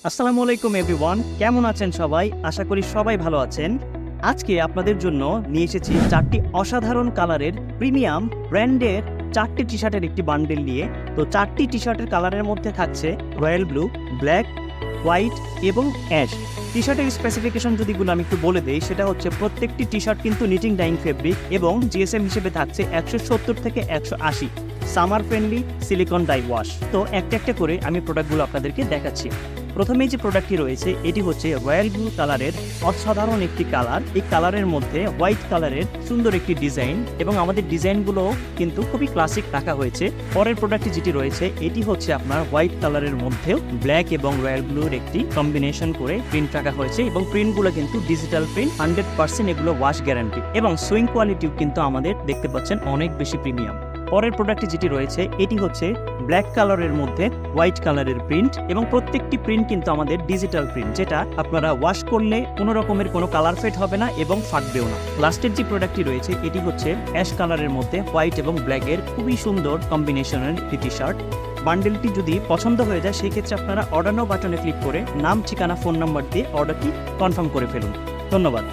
আসসালামু আলাইকুম এভরিওয়ান, কেমন আছেন সবাই? আশা করি সবাই ভালো আছেন। আজকে আপনাদের জন্য নিয়ে এসেছি 4টি অসাধারণ কালারের প্রিমিয়াম ব্র্যান্ডের 4টি টি শার্টের একটি বান্ডেল নিয়ে। তো 4টি টি শার্টের কালারের মধ্যে থাকছে রয়্যাল ব্লু, ব্ল্যাক, হোয়াইট এবং অ্যাশ। টি শার্টের স্পেসিফিকেশন যদিগুলো আমি একটু বলে দেই, সেটা হচ্ছে প্রত্যেকটি টি শার্ট কিন্তু নিটিং ডাইং ফেব্রিক এবং জিএসএম হিসেবে থাকছে 170 থেকে 180, summer friendly silicon die wash. তো একটা একটা করে আমি প্রোডাক্টগুলো আপনাদেরকে দেখাচ্ছি। প্রথমেই যে প্রোডাক্টটি রয়েছে এটি হচ্ছে রয়্যাল ব্লু কালারের অসাধারণ একটি কালার। এই কালারের মধ্যে হোয়াইট কালারের সুন্দর একটি ডিজাইন এবং আমাদের ডিজাইনগুলো কিন্তু খুবই ক্লাসিক রাখা হয়েছে। পরের প্রোডাক্টটি যেটি রয়েছে এটি হচ্ছে আপনার হোয়াইট কালারের মধ্যেও ব্ল্যাক এবং রয়্যাল ব্লুর একটি কম্বিনেশন করে প্রিন্ট রাখা হয়েছে এবং প্রিন্টগুলো কিন্তু ডিজিটাল প্রিন্ট, 100% এগুলো ওয়াশ গ্যারান্টি এবং সুইং কোয়ালিটিও কিন্তু আমাদের দেখতে পাচ্ছেন অনেক বেশি প্রিমিয়াম। পরের প্রোডাক্টটি যেটি রয়েছে এটি হচ্ছে ব্ল্যাক কালারের মধ্যে হোয়াইট কালারের প্রিন্ট এবং প্রত্যেকটি প্রিন্ট কিন্তু আমাদের ডিজিটাল প্রিন্ট, যেটা আপনারা ওয়াশ করলে কোনো রকমের কোনো কালার ফেড হবে না এবং ফাটবেও না। লাস্টের যে প্রোডাক্টটি রয়েছে এটি হচ্ছে অ্যাশ কালারের মধ্যে হোয়াইট এবং ব্ল্যাকের খুবই সুন্দর কম্বিনেশনের টি শার্ট। বান্ডেলটি যদি পছন্দ হয়ে যায় সেই ক্ষেত্রে আপনারা অর্ডার নাও বাটনে ক্লিক করে নাম, ঠিকানা, ফোন নাম্বার দিয়ে অর্ডারটি কনফার্ম করে ফেলুন। ধন্যবাদ।